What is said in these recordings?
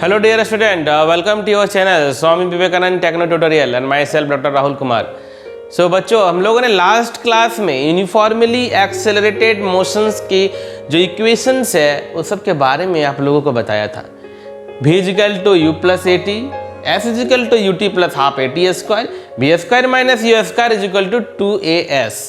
Hello dear student, welcome to your channel Swami Vivekananda techno tutorial and myself doctor Rahul Kumar. So बच्चों, हम लोगों ने last class में uniformly accelerated motions की जो इक्वेशंस है उस सब के बारे में आप लोगों को बताया था। v equal to you plus A T, s equal to U T plus half A T square, B square minus u square equal to 2as।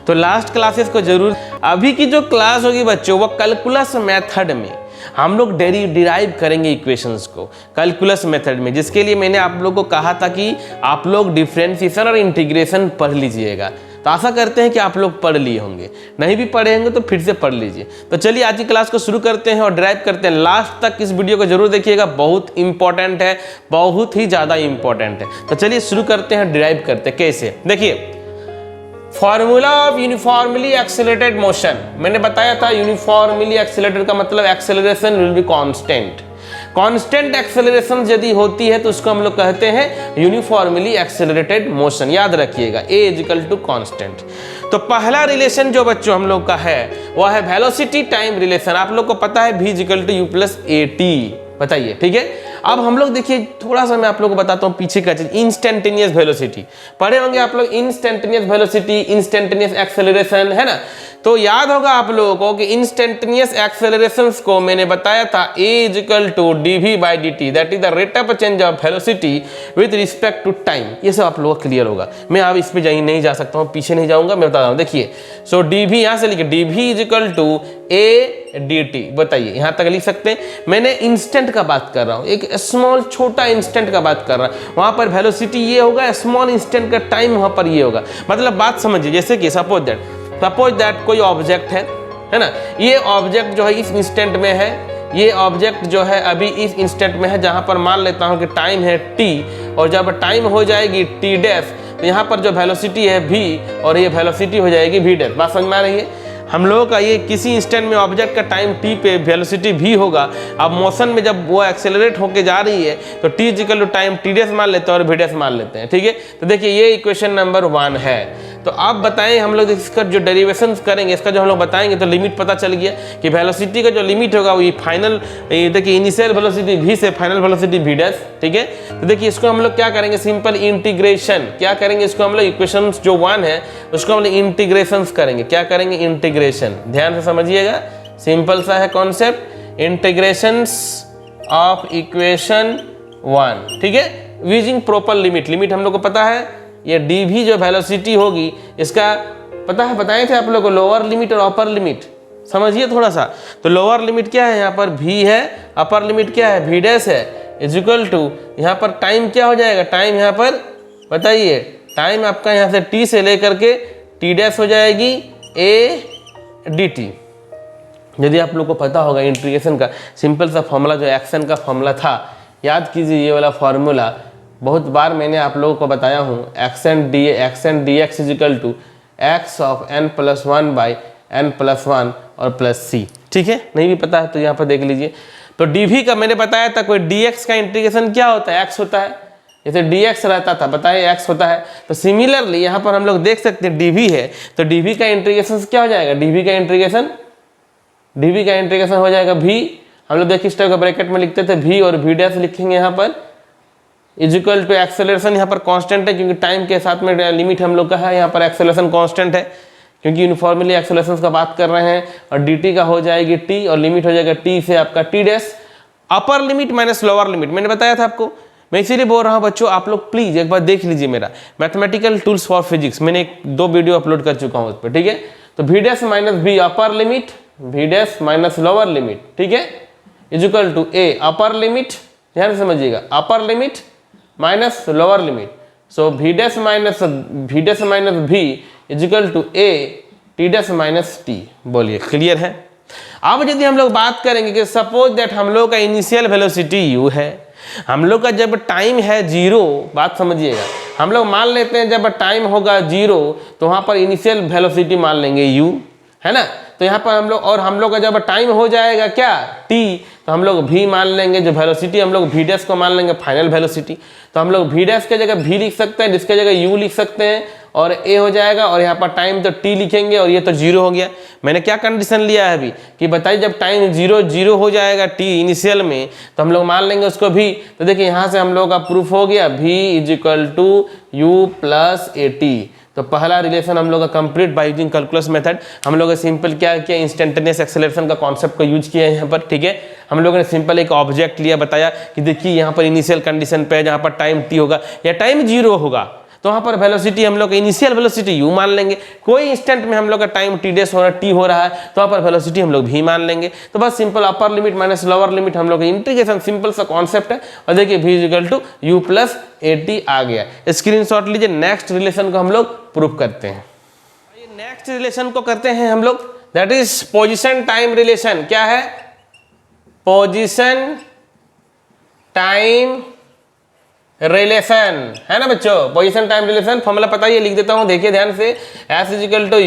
तो लास्ट क्लासेस को जरूर, अभी की जो क्लास होगी बच्चों वो कैलकुलस मेथड में हम लोग डिराइव करेंगे इक्वेशंस को कैलकुलस मेथड में, जिसके लिए मैंने आप लोगों को कहा था कि आप लोग डिफरेंशिएशन और इंटीग्रेशन पढ़ लीजिएगा। तो आशा करते हैं कि आप लोग पढ़ लिए होंगे, नहीं भी पढ़े होंगे तो फिर से पढ़ लीजिए। तो चलिए आज की क्लास को शुरू करते हैं और ड्राइव करते हैं। लास्ट तक इस वीडियो को जरूर देखिएगा, बहुत इंपॉर्टेंट है, बहुत ही ज़्यादा इंपॉर्टेंट है। तो चलिए शुरू करते हैं, ड्राइव करते हैं। कैसे, देखिए formula of uniformly accelerated motion, मैंने बताया था यूनिफॉर्मली एक्सेलरेटेड का मतलब acceleration will be constant. Constant acceleration यदि होती है तो उसको हम लोग कहते हैं यूनिफॉर्मली एक्सेलरेटेड मोशन। याद रखिएगा ए इजिकल टू कांस्टेंट। तो पहला रिलेशन जो बच्चों हम लोग का है वह है वेलोसिटी टाइम रिलेशन। आप लोग को पता है v equal to you plus A t, बताइए, ठीक है। अब हम लोग देखिए थोड़ा सा मैं आप लोगों को बताता हूँ पीछे का चीज। इंस्टेंटेनियस वेलोसिटी पढ़े होंगे आप लोग, इंस्टेंटेनियस वेलोसिटी, इंस्टेंटेनियस एक्सेलरेशन, है ना। तो याद होगा आप लोगों को कि इंस्टेंटेनियस एक्सेलरेशन को मैंने बताया था a equal to dv by dt, that is the rate of change of velocity with respect to time. ये सब आप लोगों को क्लियर होगा। मैं अब इस पे नहीं जा सकता हूँ, पीछे नहीं जाऊंगा, मैं बता रहा हूँ। देखिए सो dv यहाँ से लिखिए dv equal to a dt, बताइए यहाँ तक लिख सकते हैं। मैंने इंस्टेंट का बात कर रहा हूँ, एक स्मॉल छोटा इंस्टेंट का बात कर रहा हूँ। वहाँ पर वेलोसिटी ये होगा, स्मॉल इंस्टेंट का टाइम वहाँ पर ये होगा। मतलब बात समझिए, जैसे कि सपोज दैट कोई ऑब्जेक्ट है ना, ये ऑब्जेक्ट जो है इस इंस्टेंट में है, ये ऑब्जेक्ट जो है अभी इस इंस्टेंट में है, जहाँ पर मान लेता हूँ कि टाइम है t, और जब टाइम हो जाएगी t डैश तो यहाँ पर जो वेलोसिटी है v और ये वेलोसिटी हो जाएगी v डैश। बात समझ में आ रही है। हम लोगों का ये किसी इंस्टेंट में ऑब्जेक्ट का टाइम t पे वेलोसिटी v होगा। अब मोशन में जब वो एक्सेलरेट होके जा रही है तो t equal to time t dash मान लेते हैं और v डैश मान लेते हैं, ठीक है। तो देखिए ये इक्वेशन नंबर 1 है। तो आप बताएं, हम लोग इसका जो डेरिवेशन करेंगे, इसका जो हम लोग बताएंगे तो लिमिट पता चल गया कि वेलोसिटी का जो लिमिट होगा वो ये फाइनल, देखिए इनिशियल वेलोसिटी v से फाइनल वेलोसिटी v डैश, ठीक है। तो देखिए इसको हम लोग क्या करेंगे, सिंपल इंटीग्रेशन। क्या करेंगे, इसको हम लोग इक्वेशन जो 1 है उसको हम लोग इंटीग्रेशन करेंगे। क्या करेंगे, इंटीग्रेशन। ध्यान से समझिएगा, सिंपल सा है कॉन्सेप्ट, इंटीग्रेशंस ऑफ इक्वेशन 1, ठीक है, यूजिंग प्रॉपर लिमिट। लिमिट हम लोग को पता है, ये dv जो वेलोसिटी होगी इसका पता है, बताए थे आप लोग को, लोअर लिमिट और अपर लिमिट। समझिए थोड़ा सा। तो लोअर लिमिट क्या है, यहाँ पर v है, अपर लिमिट क्या है, v डैश है, इजिकल टू यहाँ पर टाइम क्या हो जाएगा, टाइम यहाँ पर बताइए, टाइम आपका यहाँ से t से लेकर के t डैश हो जाएगी a dt। यदि आप लोग को पता होगा इंटीग्रेशन का सिंपल सा फॉर्मूला, जो एक्शन का फॉर्मूला था, याद कीजिए ये वाला फॉर्मूला बहुत बार मैंने आप लोगों को बताया हूँ। X and d x equal to x of n plus 1 by n plus 1 और प्लस c, ठीक है। नहीं भी पता है तो यहाँ पर देख लीजिए। तो dv का मैंने बताया था, कोई dx का इंटीग्रेशन क्या होता है, x होता है। जैसे dx रहता था, बताइए x होता है। तो सिमिलरली यहाँ पर हम लोग देख सकते हैं dv है, तो dv का इंटीग्रेशन क्या हो जाएगा, dv का इंटीग्रेशन हो जाएगा v। हम लोग देखिए इस टाइप का ब्रैकेट में लिखते थे v और v डैश लिखेंगे यहाँ पर, इजिकल टू एक्सेलरेशन यहाँ पर कांस्टेंट है क्योंकि टाइम के साथ में लिमिट हम लोग का है, यहाँ पर एक्सेलरेशन कांस्टेंट है क्योंकि यूनिफॉर्मली एक्सेलरेशन का बात कर रहे हैं। और dt का हो जाएगी t और लिमिट हो जाएगा t से आपका t डैश। अपर लिमिट माइनस लोअर लिमिट मैंने बताया था आपको, मैं इसीलिए बोल रहा हूँ बच्चों, आप लोग प्लीज एक बार देख लीजिए मेरा मैथमेटिकल टूल्स फॉर फिजिक्स, मैंने 2 वीडियो अपलोड कर चुका हूँ उस पर, ठीक है। तो v dash minus v upper limit, v dash minus lower limit, ठीक है, equal to a upper limit, ध्यान से समझिएगा, upper limit minus lower limit. So v dash minus v equal to a t dash minus t। बोलिए clear है। अब यदि हम लोग बात करेंगे कि सपोज दैट हम लोग का इनिशियल वेलोसिटी u है, हम लोग का जब टाइम है 0, बात समझिएगा, हम लोग मान लेते हैं जब टाइम होगा 0 तो वहाँ पर इनिशियल वेलोसिटी मान लेंगे u, है ना। तो यहाँ पर हम लोग का जब टाइम हो जाएगा क्या t, तो हम लोग v मान लेंगे, जो वेलोसिटी हम लोग v डैश को मान लेंगे फाइनल वेलोसिटी। तो हम लोग v डैश के जगह v लिख सकते हैं, जिसके जगह u लिख सकते हैं, और ए हो जाएगा, और यहाँ पर टाइम तो टी लिखेंगे और ये तो 0 हो गया। मैंने क्या कंडीशन लिया है अभी कि बताइए जब टाइम 0 हो जाएगा टी इनिशियल में तो हम लोग मान लेंगे उसको भी। तो देखिए यहाँ से हम लोग का प्रूफ हो गया v = u + at। तो पहला रिलेशन हम लोग का complete by using calculus method. हम लोग सिंपल क्या किया, इंस्टेंटेनियस एक्सेलरेशन का कॉन्सेप्ट को यूज किया है यहाँ पर, ठीक है। हम लोगों ने सिंपल एक ऑब्जेक्ट लिया, बताया कि देखिए यहाँ पर इनिशियल कंडीशन पे जहाँ पर टाइम टी होगा या टाइम 0 होगा तो वहाँ पर वेलोसिटी हम लोग इनिशियल वेलोसिटी u मान लेंगे। कोई इंस्टेंट में हम लोग का टाइम टी डेस हो रहा है, टी हो रहा है, तो वहाँ पर वेलोसिटी हम लोग v मान लेंगे। तो बस सिंपल अपर लिमिट माइनस लोअर लिमिट हम लोग इंटीग्रेशन सिंपल सा कॉन्सेप्ट है। और देखिए v = u + at आ गया। स्क्रीनशॉट लीजिए। नेक्स्ट रिलेशन को हम लोग प्रूव करते हैं। नेक्स्ट रिलेशन को करते हैं हम लोग, that is position time relation. क्या है? पोजिशन टाइम रिलेशन है ना बच्चों। पोजीशन टाइम रिलेशन फॉर्मूला पता ही है, लिख देता हूं, देखिए ध्यान से। S =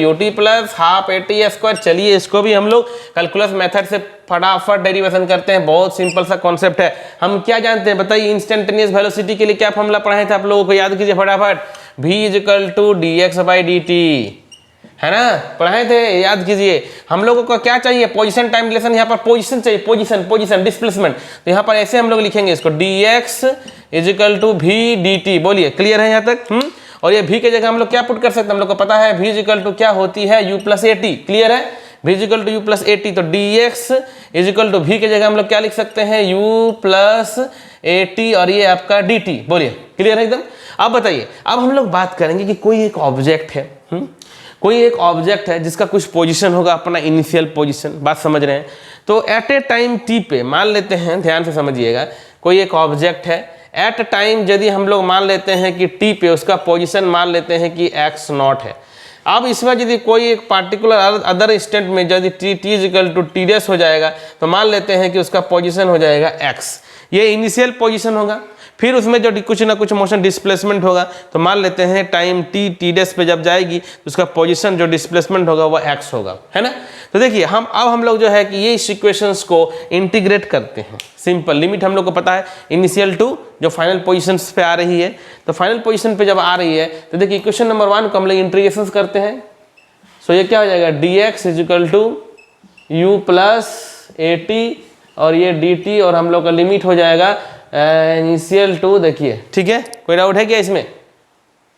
ut + ½ at²। चलिए इसको भी हम लोग कैलकुलस मेथड से फटाफट डेरिवेशन करते हैं। बहुत सिंपल सा कॉन्सेप्ट है। हम क्या जानते हैं बताइए, इंस्टेंटेनियस वेलोसिटी के लिए क्या फॉर्मूला पढ़ाए थे आप लोगों को, याद कीजिए फटाफट। v = dx/dt है ना, पढ़ाए थे, याद कीजिए। हम लोगों को क्या चाहिए, पोजीशन टाइम रिलेशन। यहाँ पर पोजीशन चाहिए, पोजीशन डिस्प्लेसमेंट। तो यहाँ पर ऐसे हम लोग लिखेंगे इसको, dx = v dt। बोलिए क्लियर है यहाँ तक? और ये v के जगह हम लोग क्या पुट कर सकते हैं, हम लोग को पता है v = क्या होती है, u + at। क्लियर है? v = u + at। तो dx = v के जगह हम लोग क्या लिख सकते हैं, u + at, और ये आपका dt। बोलिए क्लियर है एकदम? अब बताइए, अब हम लोग बात करेंगे कि कोई एक ऑब्जेक्ट है, कोई एक ऑब्जेक्ट है जिसका कुछ पोजीशन होगा, अपना इनिशियल पोजीशन। बात समझ रहे हैं? तो एट ए टाइम टी पे मान लेते हैं, ध्यान से समझिएगा, कोई एक ऑब्जेक्ट है एट टाइम, यदि हम लोग मान लेते हैं कि टी पे उसका पोजीशन मान लेते हैं कि x0 है। अब इसमें यदि कोई एक पार्टिकुलर अदर इंस्टेंट में यदि t = t डेस हो जाएगा तो मान लेते हैं कि उसका पोजीशन हो जाएगा x। ये इनिशियल पोजीशन होगा। फिर उसमें जो कुछ ना कुछ मोशन डिस्प्लेसमेंट होगा तो मान लेते हैं टाइम टी डेस पे जब जाएगी तो उसका पोजीशन जो डिस्प्लेसमेंट होगा वो x होगा, है ना। तो देखिए हम लोग जो है कि ये इक्वेशंस को इंटीग्रेट करते हैं। सिंपल लिमिट हम लोग को पता है, इनिशियल टू जो फाइनल पोजीशंस पे आ रही है। तो फाइनल पोजीशन पे जब आ रही है तो देखिए इक्वेशन नंबर 1 को हम लोग इंटीग्रेशन करते हैं। सो ये क्या हो जाएगा, dx = u + at, और ये dt, और हम लोग का लिमिट हो जाएगा इनिशियल टू। देखिए ठीक है, कोई डाउट है क्या इसमें?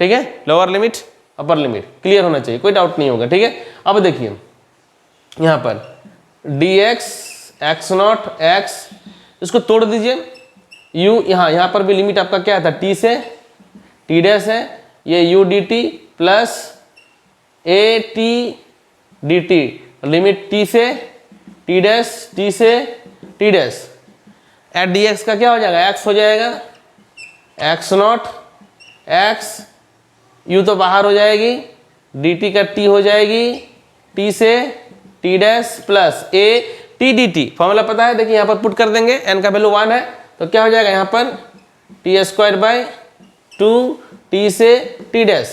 ठीक है, lower limit upper limit clear होना चाहिए, कोई डाउट नहीं होगा। ठीक है, अब देखिए यहाँ पर dx x0 x, इसको तोड़ दीजिए। u यहाँ पर भी लिमिट आपका क्या था, t से t डैश है, ये u dt plus at dt, limit t से t डैश, t से t डैश। एट dx का क्या हो जाएगा, x हो जाएगा, x0 x, u तो बाहर हो जाएगी, dt का t हो जाएगी, t से t dash plus a t dt। Formula पता है, देखिए यहाँ पर पुट कर देंगे, n का वैल्यू 1 है तो क्या हो जाएगा यहाँ पर t²/2 t से t डैश।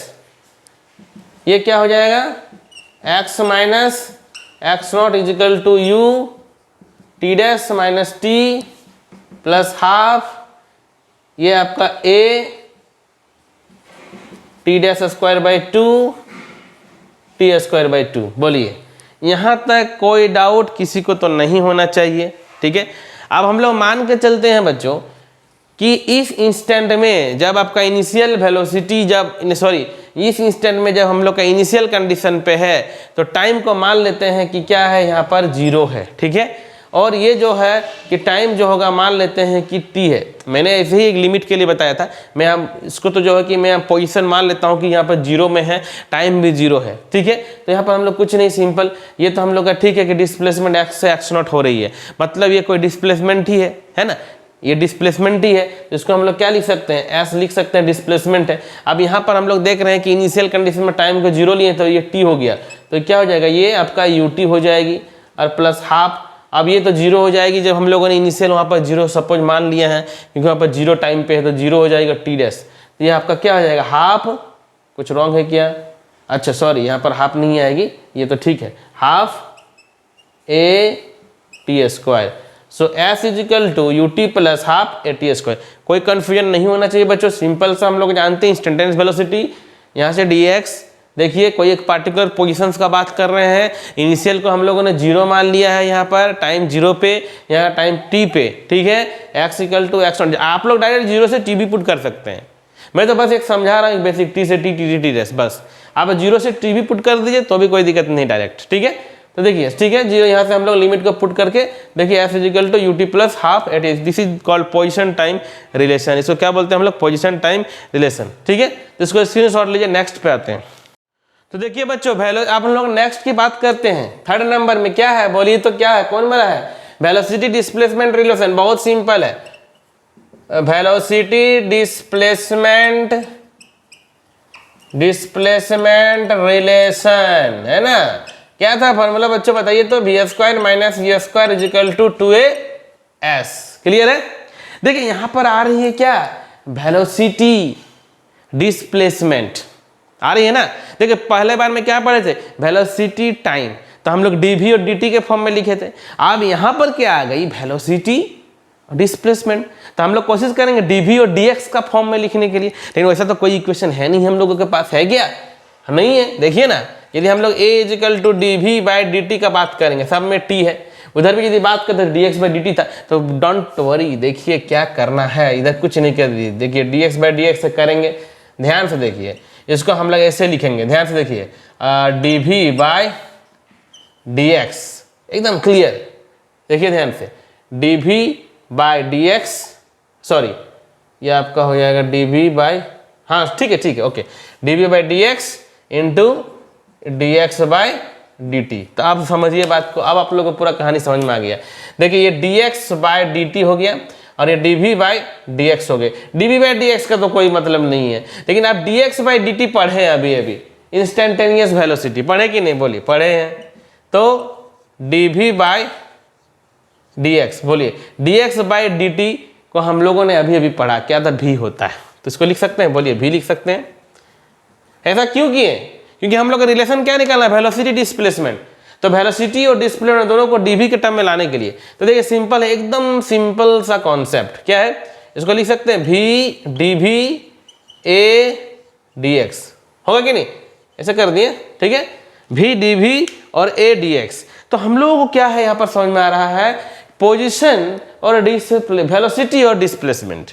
ये क्या हो जाएगा, x minus x0 = u t dash minus t plus ½ ये आपका a t²/2 t²/2। बोलिए यहाँ तक कोई डाउट किसी को तो नहीं होना चाहिए। ठीक है, अब हम लोग मान के चलते हैं बच्चों कि इस इंस्टेंट में जब आपका इनिशियल वेलोसिटी इस इंस्टेंट में जब हम लोग का इनिशियल कंडीशन पे है तो टाइम को मान लेते हैं कि क्या है, यहाँ पर 0 है। ठीक है, और ये जो है कि टाइम जो होगा मान लेते हैं कि t है। मैंने ऐसे ही एक लिमिट के लिए बताया था, मैं इसको तो जो है कि मैं पोजीशन मान लेता हूँ कि यहाँ पर 0 में है, टाइम भी 0 है। ठीक है, तो यहाँ पर हम लोग कुछ नहीं, सिंपल ये तो हम लोग का ठीक है कि डिस्प्लेसमेंट x से x0 हो रही है, मतलब ये कोई डिस्प्लेसमेंट ही है ना, ये डिस्प्लेसमेंट ही है। तो इसको हम लोग क्या लिख सकते हैं, s लिख सकते हैं, डिस्प्लेसमेंट है। अब यहाँ पर हम लोग देख रहे हैं कि इनिशियल कंडीशन में टाइम को 0 लिए तो ये t हो गया, तो क्या हो जाएगा, ये आपका ut हो जाएगी और प्लस ½ अब ये तो 0 हो जाएगी जब हम लोगों ने इनिशियल वहाँ पर 0 सपोज मान लिया है, क्योंकि वहाँ पर 0 टाइम पे है तो 0 हो जाएगा t डैश। तो ये आपका क्या हो जाएगा, ½ कुछ रॉन्ग है क्या, अच्छा सॉरी यहाँ पर ½ नहीं आएगी, ये तो ठीक है, ½ a t²। So s = ut plus ½ a t²। कोई कन्फ्यूजन नहीं होना चाहिए बच्चों, सिंपल सा हम लोग जानते हैं इंस्टेंटेनियस वेलोसिटी यहाँ से dx, देखिए कोई एक पार्टिकुलर पोजीशंस का बात कर रहे हैं, इनिशियल को हम लोगों ने 0 मान लिया है यहाँ पर टाइम 0 पे, यहाँ टाइम t पे, ठीक है। x इक्वल टू x0, आप लोग डायरेक्ट 0 से t भी पुट कर सकते हैं, मैं तो बस एक समझा रहा हूँ बेसिक, t से t, t से t रेस, बस आप 0 से t भी पुट कर दीजिए तो भी कोई दिक्कत नहीं डायरेक्ट, ठीक है। तो देखिए ठीक है, 0 यहाँ से हम लोग लिमिट को पुट करके देखिए f equal to ut plus half at h, this is called position time relation, इसको क्या बोलते हैं हम लोग, पोजिशन टाइम रिलेशन, ठीक है। तो इसको स्क्रीनशॉट लीजिए, नेक्स्ट पे आते हैं। तो देखिए बच्चों आप लोग नेक्स्ट की बात करते हैं, थर्ड नंबर में क्या है बोलिए, तो क्या है, कौन बना है, वेलोसिटी डिस्प्लेसमेंट रिलेशन, बहुत सिंपल है, वेलोसिटी डिस्प्लेसमेंट रिलेशन है ना। क्या था फॉर्मूला बच्चों बताइए तो, v square minus u square is equal to 2as, clear है। देखिए यहां पर आ रही है क्या, वेलोसिटी डिस्प्लेसमेंट आ रही है ना। देखिए पहले बार में क्या पढ़े थे, वेलोसिटी टाइम, तो हम लोग dv और dt के फॉर्म में लिखे थे। अब यहां पर क्या आ गई, वेलोसिटी डिस्प्लेसमेंट, तो हम लोग कोशिश करेंगे dv और dx का फॉर्म में लिखने के लिए, लेकिन वैसा तो कोई इक्वेशन है नहीं हम लोगों के पास, है क्या, नहीं है। देखिए ना, यदि हम लोग a equal to dv by dt का बात करेंगे, सब में t है, उधर भी यदि बात करते dx बाई dt था, तो डोंट वरी, देखिए क्या करना है, इधर कुछ नहीं कर दीजिए, देखिए dx बाई dx से करेंगे, ध्यान से देखिए, इसको हम लोग ऐसे लिखेंगे, ध्यान से देखिए, dv बाई dx, एकदम क्लियर, देखिए ध्यान से, dv बाई dx, सॉरी ये आपका हो जाएगा dv बाई, हाँ ठीक है okay, dv by dx into dx by dt। तो आप समझिए बात को, अब आप लोगों को पूरा कहानी समझ में आ गया। देखिए ये dx बाई dt हो गया और ये dv बाई dx हो गए। dv बाई dx का तो कोई मतलब नहीं है, लेकिन आप dx बाई dt पढ़े अभी इंस्टेंटेनियस वेलोसिटी, पढ़े कि नहीं बोलिए, पढ़े हैं। तो dv बाई dx, बोलिए dx बाई dt को हम लोगों ने अभी पढ़ा, क्या था, v होता है, तो इसको लिख सकते हैं, बोलिए v लिख सकते हैं। ऐसा क्यों किए, क्योंकि हम लोग का रिलेशन क्या निकालना है, वेलोसिटी डिस्प्लेसमेंट, तो वेलोसिटी और डिस्प्लेसमेंट दोनों को dv के टर्म में लाने के लिए, तो देखिए सिंपल है, एकदम सिंपल सा कॉन्सेप्ट, क्या है, इसको लिख सकते हैं v dv a dx, होगा कि नहीं, ऐसे कर दिए, ठीक है, v dv और a dx। तो हम लोगों को क्या है यहाँ पर समझ में आ रहा है, पोजिशन और वेलोसिटी और डिस्प्लेसमेंट।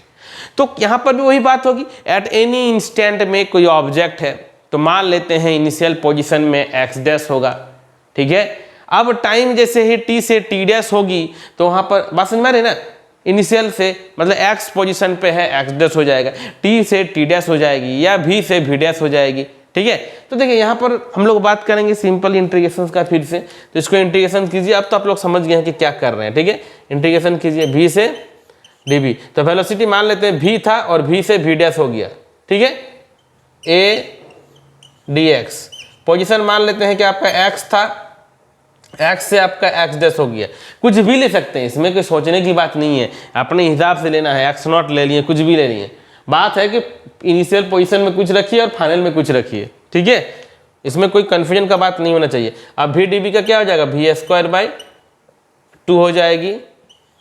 तो यहाँ पर भी वही बात होगी, एट एनी इंस्टेंट में कोई ऑब्जेक्ट है, तो मान लेते हैं इनिशियल पोजीशन में x डैश होगा, ठीक है। अब टाइम जैसे ही t से t डैश होगी, तो वहाँ पर बात समझ में आ रही है ना, इनिशियल से मतलब x पोजीशन पे है x डैश हो जाएगा, t से t डैश हो जाएगी, या v से v डैश हो जाएगी, ठीक है। तो देखिए यहाँ पर हम लोग बात करेंगे सिंपल इंटीग्रेशन का फिर से, तो इसको इंटीग्रेशन कीजिए, अब तो आप लोग समझ गए हैं कि क्या कर रहे हैं, ठीक है। इंटीग्रेशन कीजिए v से dv, तो वेलोसिटी मान लेते हैं v था और v से v डैश हो गया, ठीक है, a dx, पोजीशन मान लेते हैं कि आपका x था, x से आपका x डैश हो गया, कुछ भी ले सकते हैं, इसमें कोई सोचने की बात नहीं है, अपने हिसाब से लेना है, x नॉट ले लिए, कुछ भी ले लिए, बात है कि इनिशियल पोजीशन में कुछ रखिए और फाइनल में कुछ रखिए, ठीक है, इसमें कोई कन्फ्यूजन का बात नहीं होना चाहिए। अब v dv का क्या हो जाएगा, v स्क्वायर बाई 2 हो जाएगी,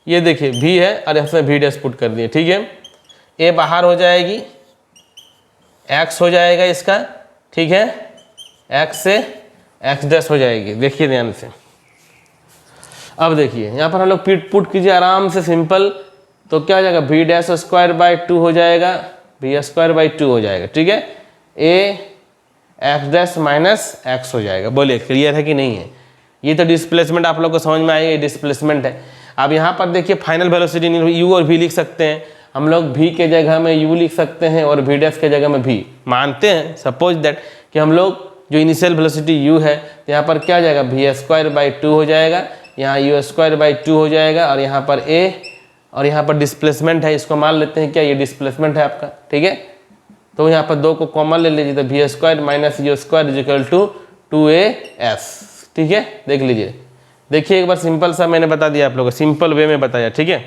ये देखिए v है और इसमें v डैश पुट कर दिए, ठीक है, a बाहर हो जाएगी, x हो जाएगा इसका, ठीक है, x से x डैश हो जाएगी, देखिए ध्यान से। अब देखिए यहाँ पर हम लोग पुट कीजिए आराम से, सिंपल, तो क्या हो जाएगा, v डैश स्क्वायर बाई 2 हो जाएगा, v स्क्वायर बाई 2 हो जाएगा, ठीक है, a x dash minus x हो जाएगा। बोलिए क्लियर है कि नहीं है, ये तो डिस्प्लेसमेंट आप लोग को समझ में आएगा, डिस्प्लेसमेंट है। अब यहाँ पर देखिए फाइनल वेलोसिटी u और v लिख सकते हैं हम लोग, v के जगह में u लिख सकते हैं और v डैश के जगह में v, मानते हैं सपोज दैट कि हम लोग जो इनिशियल वेलोसिटी u है, तो यहाँ पर क्या हो जाएगा, v स्क्वायर बाई 2 हो जाएगा, यहाँ u स्क्वायर बाई 2 हो जाएगा, और यहाँ पर a, और यहाँ पर डिस्प्लेसमेंट है, इसको मान लेते हैं क्या, ये डिस्प्लेसमेंट है आपका, ठीक है। तो यहाँ पर 2 को कॉमन ले लीजिए, तो v square minus u square is equal to 2as, ठीक है, देख लीजिए, देखिए एक बार सिंपल सा मैंने बता दिया आप लोगों को, सिंपल वे में बताया, ठीक है।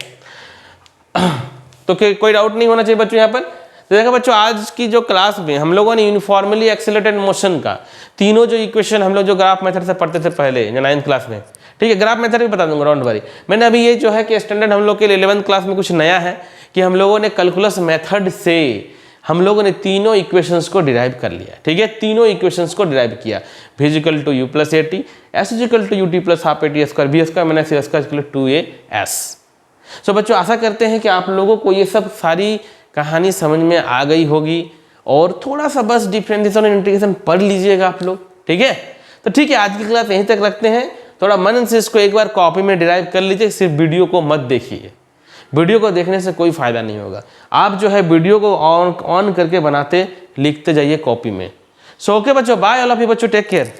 तो कोई डाउट नहीं होना चाहिए बच्चों यहाँ पर। तो देखो बच्चों, आज की जो क्लास में हम लोगों ने यूनिफॉर्मली एक्सेलरेटेड मोशन का तीनों जो इक्वेशन हम लोग जो ग्राफ मेथड से पढ़ते थे पहले जो 9th क्लास में, ठीक है, ग्राफ मेथड भी बता दूंगा, डोंट वरी। मैंने अभी ये जो है कि स्टैंडर्ड हम लोग के लिए 11th क्लास में कुछ नया है कि हम लोगों ने कैलकुलस मेथड से हम लोगों ने तीनों इक्वेशंस को डिराइव कर लिया, ठीक है, तीनों इक्वेशंस को डिराइव किया। v equal to you plus A T, S equal to U T plus half A T square, B square minus C square equal to A S. So बच्चों आशा करते हैं कि आप लोगों को ये सब सारी कहानी समझ में आ गई होगी, और थोड़ा सा बस डिफरेंशिएशन और इंटीग्रेशन पढ़ लीजिएगा आप लोग, ठीक है। तो ठीक है, आज की क्लास यहीं तक रखते हैं। थोड़ा मन से इसको एक बार कॉपी में डिराइव कर लीजिए, सिर्फ वीडियो को मत देखिए, वीडियो को देखने से कोई फायदा नहीं होगा। आप जो है वीडियो को ऑन करके बनाते लिखते जाइए कॉपी में। सो ओके बच्चों, बाय ऑल ऑफ यू बच्चों, टेक केयर।